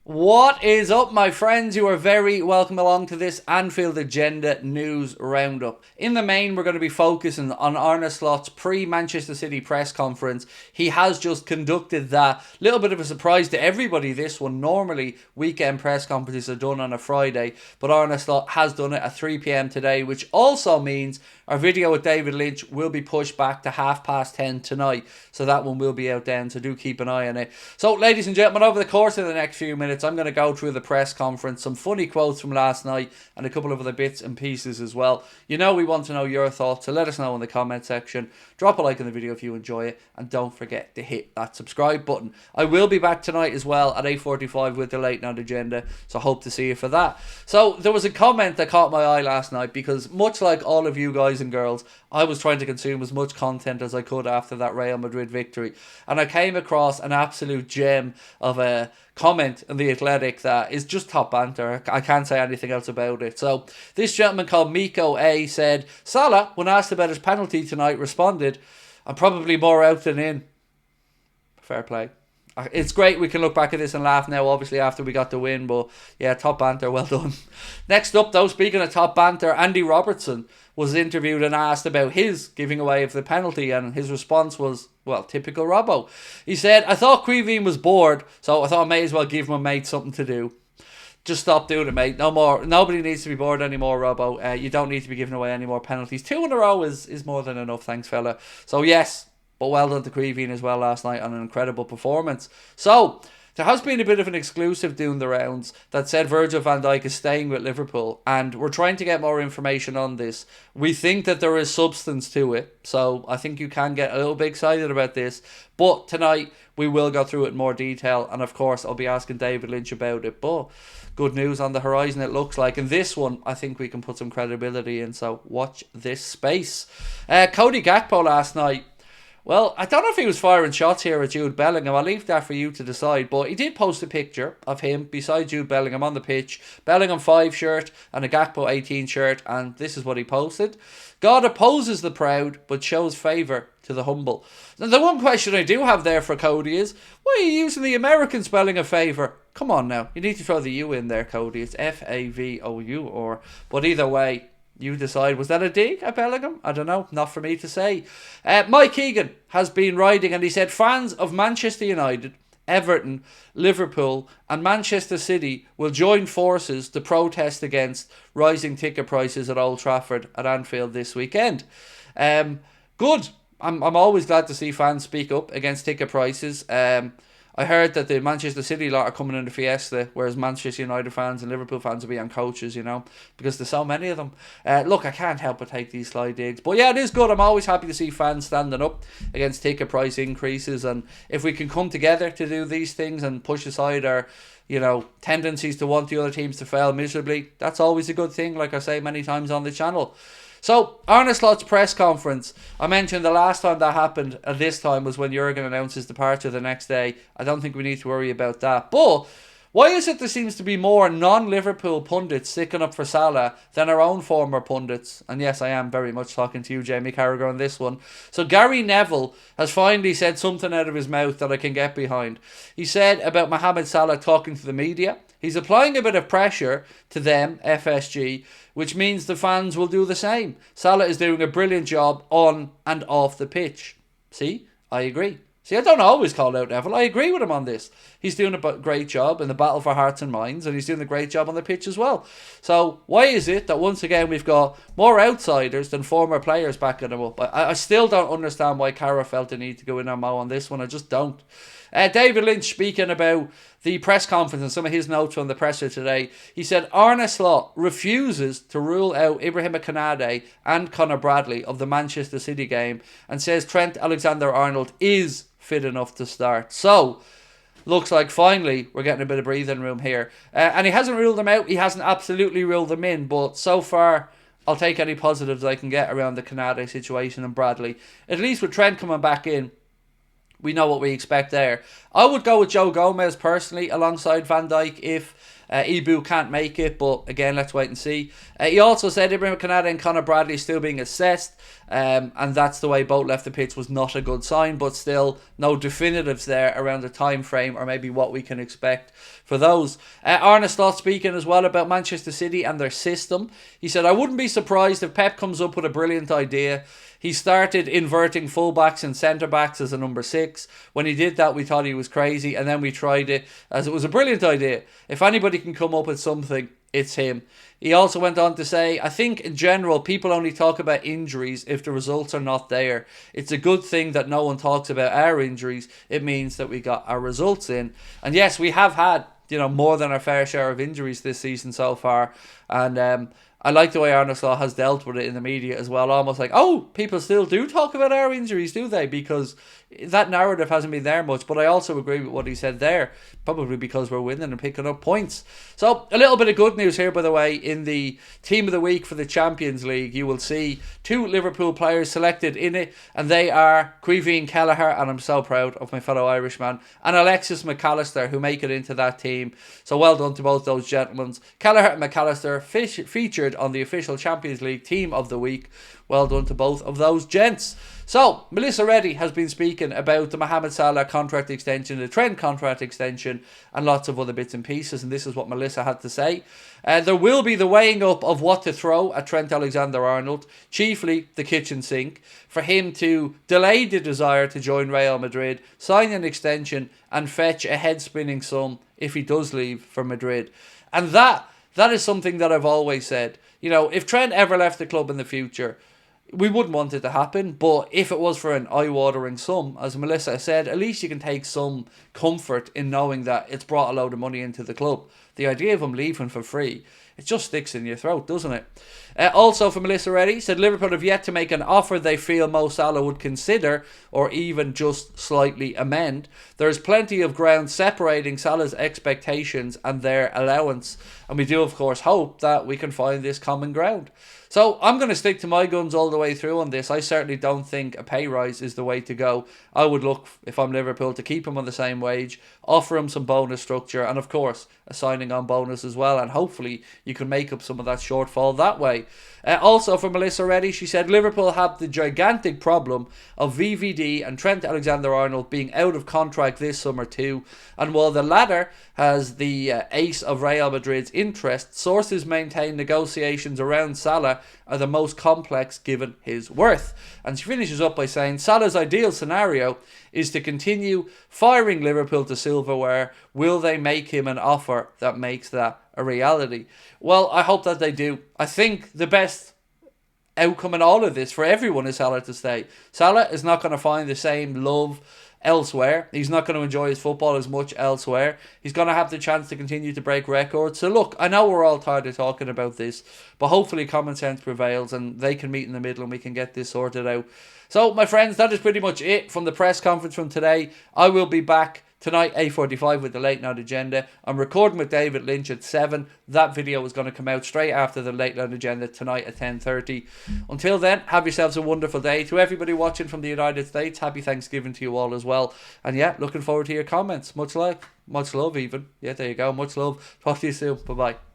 What is up, my friends? You are very welcome along to this Anfield Agenda news roundup. In the main, we're going to be focusing on Arne Slot's pre-Manchester City press conference. He has just conducted that. Little bit of a surprise to everybody, this one. Normally, weekend press conferences are done on a Friday, but Arne Slot has done it at 3 p.m. today, which also means our video with David Lynch will be pushed back to 10:30 tonight. So that one will be out then, so do keep an eye on it. So, ladies and gentlemen, over the course of the next few minutes, I'm going to go through the press conference, some funny quotes from last night, and a couple of other bits and pieces as well. You know we want to know your thoughts, so let us know in the comment section. Drop a like on the video if you enjoy it, and don't forget to hit that subscribe button. I will be back tonight as well at 8:45 with the Late Night Agenda, so hope to see you for that. So, there was a comment that caught my eye last night, because much like all of you guys and girls, I was trying to consume as much content as I could after that Real Madrid victory, and I came across an absolute gem of a comment in The Athletic that is just top banter. I can't say anything else about it. So this gentleman called Miko A said, Salah, when asked about his penalty tonight, responded, I'm probably more out than in. Fair play. It's great we can look back at this and laugh now, obviously, after we got the win, but yeah, top banter, well done. Next up, though, speaking of top banter, Andy Robertson was interviewed and asked about his giving away of the penalty, and his response was, well, typical Robbo. He said, I thought Queeveen was bored, so I thought I may as well give my mate something to do. Just stop doing it, mate. No more. Nobody needs to be bored anymore, Robbo. You don't need to be giving away any more penalties. 2 in a row is more than enough, thanks, fella. So, yes, but well done to Queeveen as well last night on an incredible performance. So, there has been a bit of an exclusive doing the rounds that said Virgil van Dijk is staying with Liverpool, and we're trying to get more information on this. We think that there is substance to it, so I think you can get a little bit excited about this. But tonight, we will go through it in more detail, and of course, I'll be asking David Lynch about it. But good news on the horizon, it looks like. And this one, I think we can put some credibility in, so watch this space. Cody Gakpo last night. Well, I don't know if he was firing shots here at Jude Bellingham. I'll leave that for you to decide. But he did post a picture of him beside Jude Bellingham on the pitch. Bellingham 5 shirt and a Gakpo 18 shirt. And this is what he posted. God opposes the proud, but shows favour to the humble. Now, the one question I do have there for Cody is, why are you using the American spelling of favour? Come on now. You need to throw the U in there, Cody. It's Favou. But either way, you decide. Was that a dig at Bellingham? I don't know. Not for me to say. Mike Keegan has been writing, and he said fans of Manchester United, Everton, Liverpool and Manchester City will join forces to protest against rising ticket prices at Old Trafford at Anfield this weekend. Good. I'm always glad to see fans speak up against ticket prices. I heard that the Manchester City lot are coming in the Fiesta, whereas Manchester United fans and Liverpool fans will be on coaches, you know, because there's so many of them. Look, I can't help but take these sly digs. But yeah, it is good. I'm always happy to see fans standing up against ticket price increases. And if we can come together to do these things and push aside our, you know, tendencies to want the other teams to fail miserably, that's always a good thing, like I say many times on the channel. So, Arne Slot's press conference. I mentioned the last time that happened, and this time was when Jurgen announced his departure the next day. I don't think we need to worry about that. But why is it there seems to be more non-Liverpool pundits sticking up for Salah than our own former pundits? And yes, I am very much talking to you, Jamie Carragher, on this one. So Gary Neville has finally said something out of his mouth that I can get behind. He said about Mohamed Salah talking to the media. He's applying a bit of pressure to them, FSG, which means the fans will do the same. Salah is doing a brilliant job on and off the pitch. See, I agree. See, I don't always call out Neville. I agree with him on this. He's doing a great job in the battle for hearts and minds, and he's doing a great job on the pitch as well. So why is it that once again we've got more outsiders than former players backing him up? I still don't understand why Cara felt the need to go in on Mo on this one. I just don't. David Lynch speaking about the press conference and some of his notes from the presser today. He said Arne Slot refuses to rule out Ibrahim Konate and Conor Bradley of the Manchester City game and says Trent Alexander-Arnold is fit enough to start. So, looks like finally we're getting a bit of breathing room here. And he hasn't ruled them out. He hasn't absolutely ruled them in. But so far, I'll take any positives I can get around the Konate situation and Bradley. At least with Trent coming back in, we know what we expect there. I would go with Joe Gomez personally alongside Van Dijk if Ibu can't make it, but again, let's wait and see. He also said Ibrahim Konate and Conor Bradley still being assessed, and that's the way both left the pitch was not a good sign, but still no definitives there around the time frame or maybe what we can expect for those. Arne Slot speaking as well about Manchester City and their system. He said, I wouldn't be surprised if Pep comes up with a brilliant idea. He started inverting fullbacks and centre-backs as a number 6. When he did that, we thought he was crazy, and then we tried it as it was a brilliant idea. If anybody can come up with something, it's him. He also went on to say, I think in general, people only talk about injuries if the results are not there. It's a good thing that no one talks about our injuries. It means that we got our results in. And yes, we have had, more than our fair share of injuries this season so far. And I like the way Arne Slot has dealt with it in the media as well. Almost like, oh, people still do talk about our injuries, do they? Because that narrative hasn't been there much. But I also agree with what he said there. Probably because we're winning and picking up points. So, a little bit of good news here, by the way. In the Team of the Week for the Champions League, you will see 2 Liverpool players selected in it. And they are Caoimhín Kelleher, and I'm so proud of my fellow Irishman, and Alexis McAllister, who make it into that team. So, well done to both those gentlemen. Kelleher and McAllister featured on the official Champions League Team of the Week. Well done to both of those gents. So, Melissa Reddy has been speaking about the Mohamed Salah contract extension, the Trent contract extension, and lots of other bits and pieces, and this is what Melissa had to say. There will be the weighing up of what to throw at Trent Alexander-Arnold, chiefly the kitchen sink, for him to delay the desire to join Real Madrid, sign an extension, and fetch a head-spinning sum if he does leave for Madrid. And that is something that I've always said. If Trent ever left the club in the future, we wouldn't want it to happen, but if it was for an eye-watering sum, as Melissa said, at least you can take some comfort in knowing that it's brought a load of money into the club. The idea of him leaving for free, it just sticks in your throat, doesn't it? Also for Melissa Reddy, said Liverpool have yet to make an offer they feel Mo Salah would consider or even just slightly amend. There's plenty of ground separating Salah's expectations and their allowance, and we do of course hope that we can find this common ground. So I'm going to stick to my guns all the way through on this. I certainly don't think a pay rise is the way to go. I would look, if I'm Liverpool, to keep him on the same wage, offer him some bonus structure, and of course a signing on bonus as well, and hopefully you can make up some of that shortfall that way. Also for Melissa Reddy, she said Liverpool have the gigantic problem of VVD and Trent Alexander-Arnold being out of contract this summer too, and while the latter has the ace of Real Madrid's interest, sources maintain negotiations around Salah are the most complex given his worth. And she finishes up by saying Salah's ideal scenario is to continue firing Liverpool to silverware. Will they make him an offer that makes that a reality? Well, I hope that they do. I think the best outcome in all of this for everyone is Salah to stay. Salah is not going to find the same love elsewhere. He's not going to enjoy his football as much elsewhere. He's going to have the chance to continue to break records. So look, I know we're all tired of talking about this, but hopefully common sense prevails and they can meet in the middle and we can get this sorted out. So my friends, that is pretty much it from the press conference from today. I will be back tonight, 8:45 with the Late Night Agenda. I'm recording with David Lynch at 7. That video is going to come out straight after the Late Night Agenda tonight at 10:30. Until then, have yourselves a wonderful day. To everybody watching from the United States, happy Thanksgiving to you all as well. And yeah, looking forward to your comments. Much love even. Yeah, there you go. Much love. Talk to you soon. Bye-bye.